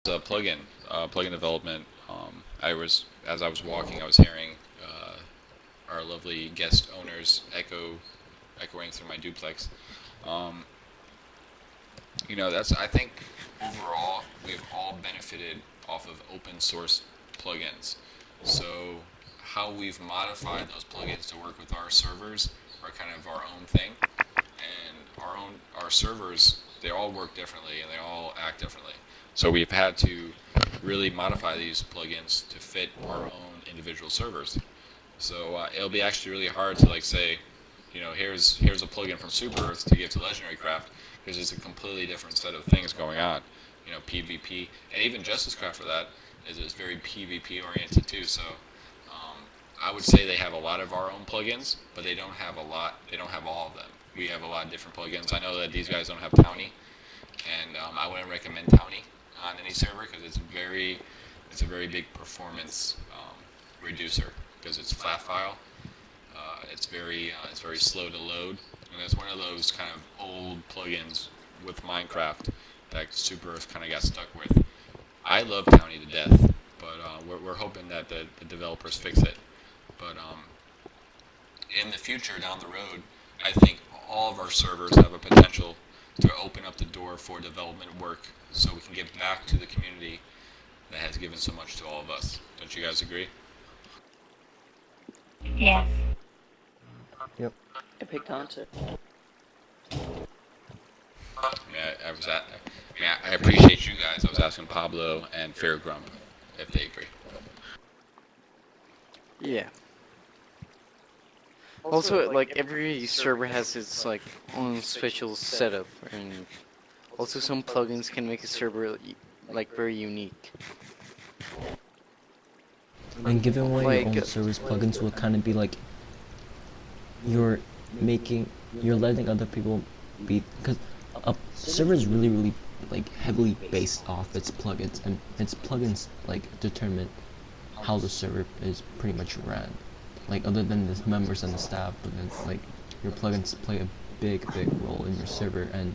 plugin development. As I was walking, I was hearing our lovely guest owners echoing through my duplex. Um, I think overall we've all benefited off of open source plugins. So how we've modified those plugins to work with our servers are kind of our own thing, and our servers, they all work differently and they all act differently. So we've had to really modify these plugins to fit our own individual servers. So it'll be actually really hard to like say, here's a plugin from Super Earth to give to Legendary Craft, because it's a completely different set of things going on. PvP, and even JusticeCraft for that is very PvP oriented too. So I would say they have a lot of our own plugins, but they don't have a lot. They don't have all of them. We have a lot of different plugins. I know that these guys don't have Towny, and I wouldn't recommend Towny on any server because it's a very big performance reducer because it's flat file. It's very slow to load, and it's one of those kind of old plugins with Minecraft that Super Earth kind of got stuck with. I love Towny to death, but we're hoping that the developers fix it. But in the future, down the road, I think all of our servers have a potential to open up the door for development work, so we can give back to the community that has given so much to all of us. Don't you guys agree? Yes. Yep. I picked Hunter. I appreciate you guys. I was asking Pablo and Fairgrum if they agree. Yeah. Also, like every server has its like own special setup, and also some plugins can make a server like very unique. And giving away Like, your own service plugins will kind of be like you're letting other people be, because a server is really like heavily based off its plugins, and its plugins like determine how the server is pretty much ran. Like other than the members and the staff, but then like your plugins play a big role in your server, and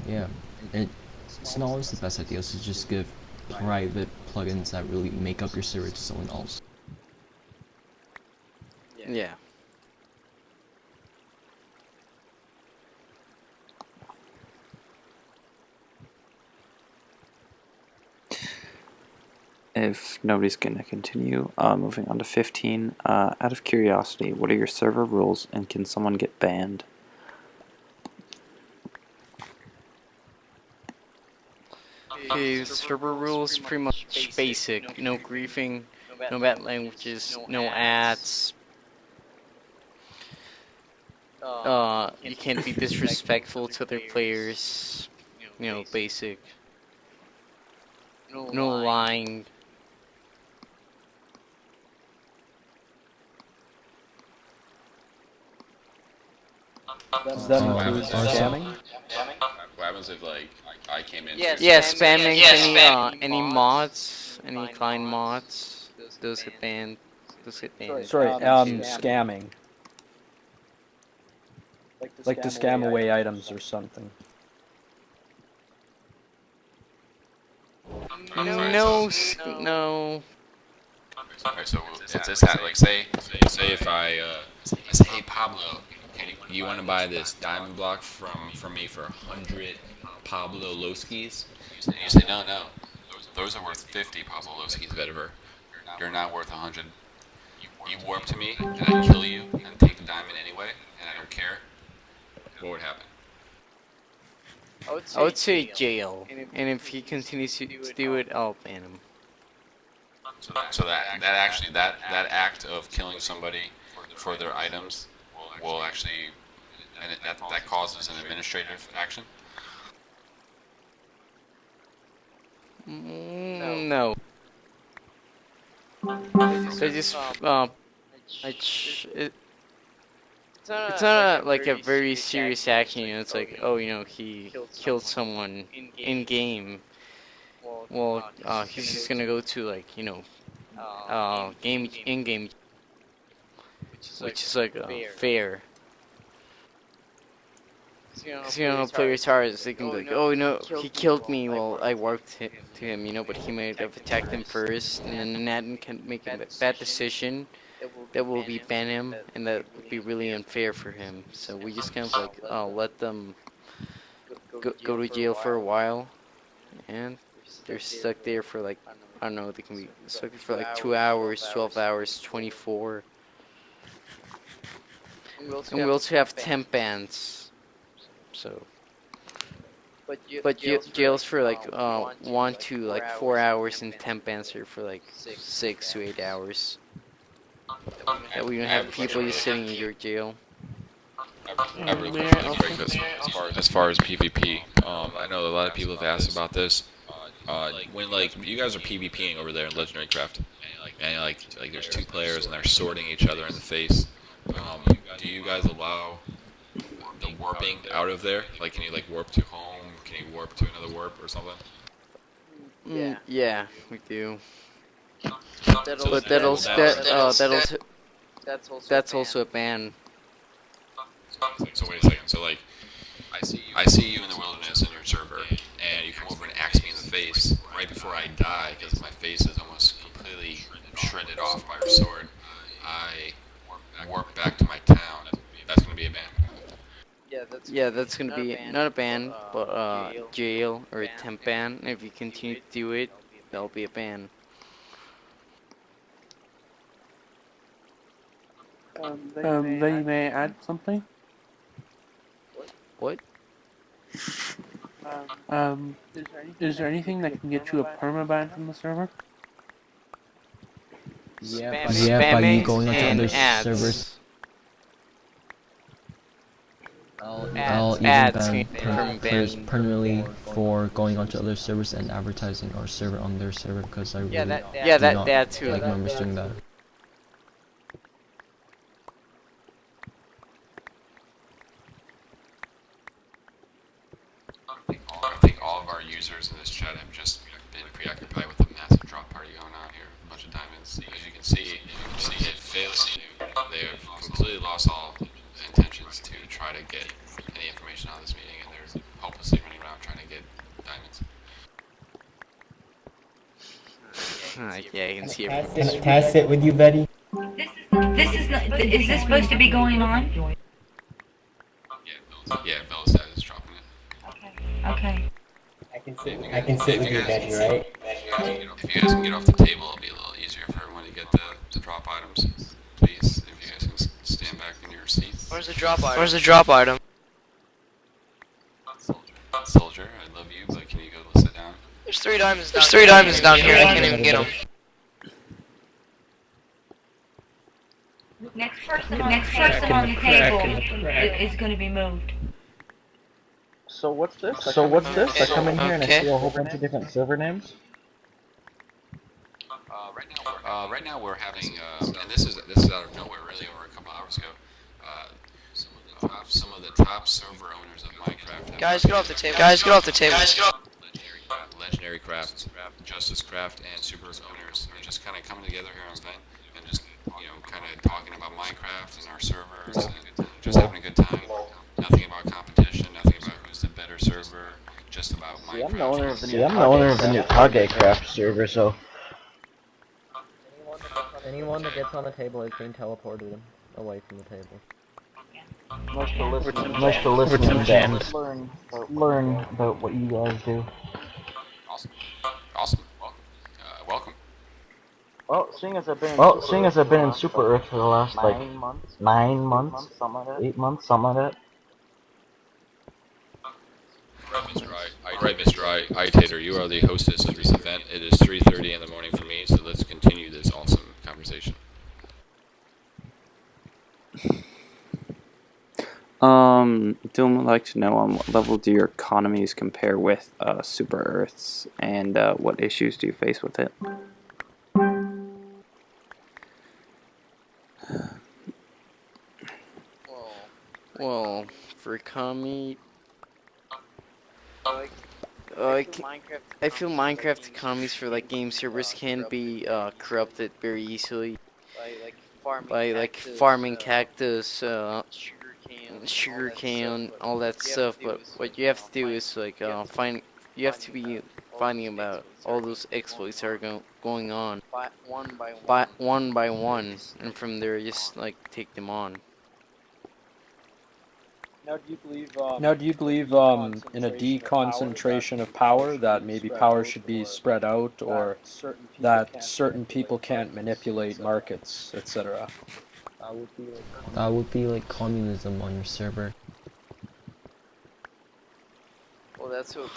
yeah, it's not always the best idea to just give private plugins that really make up your server to someone else. Yeah. If nobody's going to continue, moving on to 15. Out of curiosity, what are your server rules, and can someone get banned? Okay, server rules pretty much basic. No griefing, no bad languages, no ads. You can't be disrespectful to other players. Basic. No lying. Does that include scamming? What happens if like I came in? Yeah, spamming any mods, any client mods, those get banned. Sorry, scamming. Like to scam away items or something. No. Alright, so it's this hat. Like say if I say, hey Pablo, you want to buy this diamond block from me for 100 Pablo Loskis? And you say no, those are worth 50 Pablo Loskis, Vetiver. You're not worth 100. You warp to me and I kill you and take the diamond anyway, and I don't care. What would happen? I would say jail, and if he continues to do it, I'll ban him. So that act of killing somebody for their items will actually, and that causes an administrative action. No. So just it's not like a very serious action. It's like, oh, he killed someone in game. Well, he's just gonna go to like game in game, which is like fair. 'Cause, players hard, they can be like, oh no, he killed me while I walked to him, but he might have attacked him first, and then Nathan can make a bad decision that will be ban him, and that would be really unfair for him. So we just kind of like let them go to jail for a while, and they're stuck there for like, I don't know, they can be stuck there for like 2 hours, 12 hours, 24. And we also have temp bans. So, but jails for like 1 to like 4 hours, and temp bans are for like 6 to 8 hours. That we don't have people just sitting in your jail. I have a real question really quick as far as PvP. I know a lot of people have asked about this. When like you guys are PvPing over there in Legendary Craft, and like there's 2 players and they're sorting each other in the face. Do you guys allow the warping out of there? Like, can you like warp to home? Can you warp to another warp or something? Yeah, we do. So But that's also a ban. So wait a second. So like, I see you in the wilderness in your server, and you come over and axe me in the face right before I die because my face is almost completely shredded off by your sword. I warp back to my town. That's gonna be a ban. Yeah, that's gonna be not a ban, but jail or a temp ban. If you continue to do it, that'll be a ban. They may add something. What? Is there anything that can get you a permaban from the server? Yeah, by you going onto other ads. servers. I'll even Ads ban players permanently for going onto other servers and advertising our server on their server because I really do not that too. like members doing that. I think all of our users in this chat have just been preoccupied with a massive drop party going on here. A bunch of diamonds. As you can see, it fails. They have completely lost all intentions to try to get any information on this meeting, and they're hopelessly running around trying to get diamonds. Yeah, you can see everything. Can I sit with you, Betty? This is not, is this supposed to be going on? Yeah, Velocet is dropping it. Okay. I can sit with you, Betty, right? If you guys can get off the table, it'll be a little easier for everyone to get the drop items. Please, if you guys can stand back in your seats. Where's the drop item? Where's the drop item? Soldier, I love you, but can you go sit down? There's 3 diamonds down here. I can't even get them. Next person on the table is going to be moved. So what's this? I come in here and I see a whole bunch of different server names. Right now we're having, and this is out of nowhere, really, over a couple hours ago. Some of the top server owners of Minecraft. Guys, get off the table. Legendary Craft, JusticeCraft, and Super's owners are just kind of coming together here on Vent and just, kind of talking about Minecraft and our servers and just having a good time. Nothing about competition, nothing about who's the better server, just about Minecraft. I'm the owner of the new Kage Craft server, so. Anyone that gets on the table is being teleported away from the table. Nice to listen and learn about what you guys do. Awesome. Well, welcome. Well, seeing as I've been in Super Earth for the last like 9 months, 8 months, something like that. Right, Mr. Itator, you are the hostess of this event. It is 3:30 in the morning for me, so let's continue this awesome conversation. Doom would like to know on what level do your economies compare with Super Earth's, and what issues do you face with it? Well, for economy, I feel Minecraft economies for like game servers can be corrupted very easily by like farming cactus, sugarcane, all that stuff. But what you have to do is like you have to be finding about all those exploits that are going on, one by one, and from there just like take them on. Now, do you believe in a deconcentration of power, that maybe power should be spread out, or that certain people can't manipulate markets, etc.? That would be like communism on your server. Well, that's what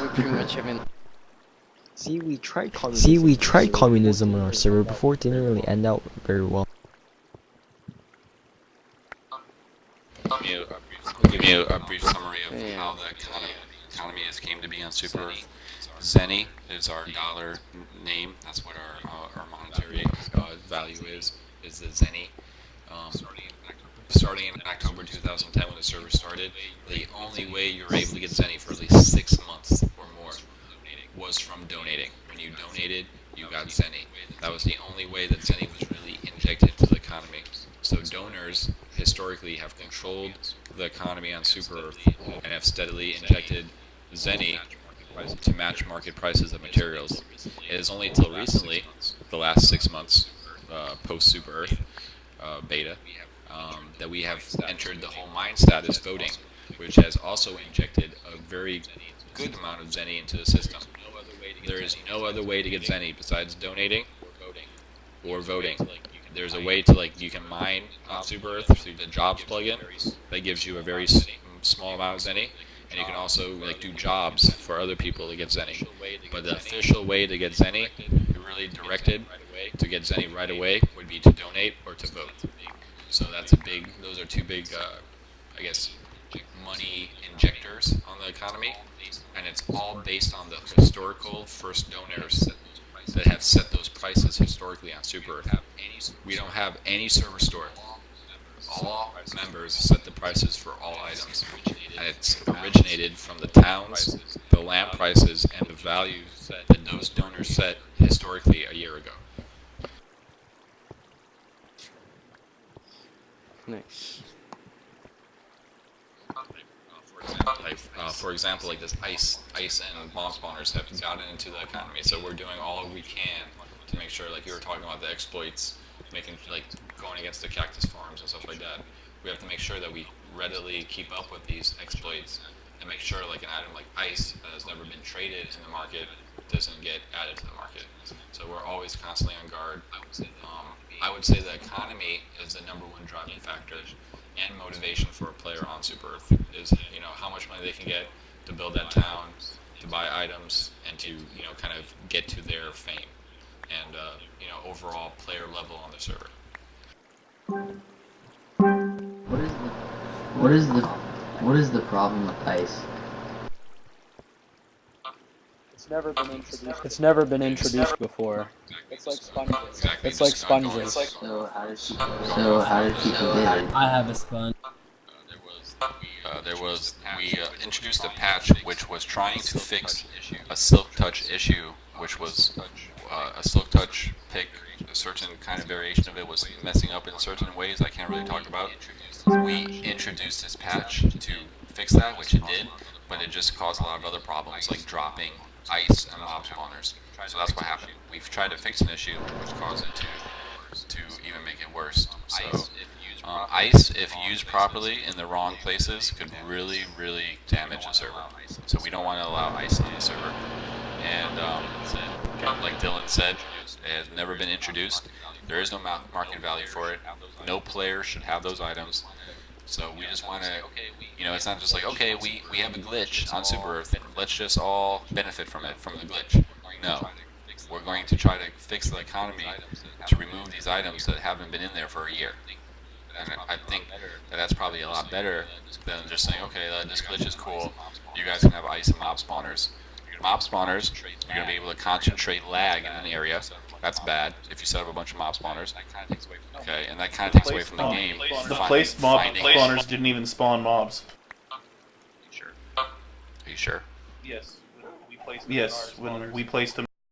we pretty much have been. See, we tried communism on our server before. It didn't really end out very well. Give you a brief summary of how the economy has came to be on Super Earth. Zenny is our dollar name. That's what our monetary value is the Zenny. Starting in October 2010 when the server started, the only way you were able to get Zenny for at least 6 months or more was from donating. When you donated, you got Zenny. That was the only way that Zenny was really injected into the economy. So donors historically have controlled the economy on Super Earth and have steadily injected Zenny to match market prices of materials. It is only until recently, the last 6 months, post Super Earth beta, that we have entered the whole mine status voting, which has also injected a very good amount of Zenny into the system. There is no other way to get Zenny besides donating or voting. There's a way to you can mine on Super Earth through the jobs plugin that gives you a very small amount of Zenny, and you can also do jobs for other people to get Zenny. But the official way to get Zenny, really directed to get Zenny right away, would be to donate or to vote. So those are two big, I guess, money injectors on the economy, and it's all based on the historical first donors that have set those prices historically on Super Earth. We don't have any server store. All members set the prices for all items, and it's originated from the towns, the land prices, and the values that those donors set historically a year ago. Nice. For example, this ice and bomb spawners have gotten into the economy, so we're doing all we can to make sure, you were talking about the exploits, going against the cactus farms and stuff like that. We have to make sure that we readily keep up with these exploits and make sure an item like ice that has never been traded in the market doesn't get added to the market. So we're always constantly on guard. I would say the economy is the #1 driving factor and motivation for a player on Super Earth is how much money they can get to build that town, to buy items, and to kind of get to their fame and overall player level on the server. What is the problem with ice? It's never been introduced before. It's like sponges. It's like sponges. So how did people get it? I have a sponge. We introduced a patch which was trying to fix a Silk Touch issue, which was a Silk Touch pick, a certain kind of variation of it was messing up in certain ways I can't really talk about. We introduced this patch to fix that, which it did, but it just caused a lot of other problems, like dropping ice and mob spawners. So that's what happened. We've tried to fix an issue, which caused it to even make it worse. So ice, if used properly in the wrong places, could really, really damage the server. So we don't want to allow ice on the server. And like Dylan said, it has never been introduced. There is no market value for it. No player should have those items. So we just want to, it's not just okay, we have a glitch on Super Earth, let's just all benefit from it, from the glitch. No. We're going to try to fix the economy to remove these items that haven't been in there for a year. And I think that's probably a lot better than just saying, okay, this glitch is cool, you guys can have ice and mob spawners. Mob spawners, you're going to be able to concentrate lag in an area. That's bad if you set up a bunch of mob spawners. Okay, and that kind of takes away from the game. The placed mob spawners didn't even spawn mobs. Are you sure? Yes, when we placed them.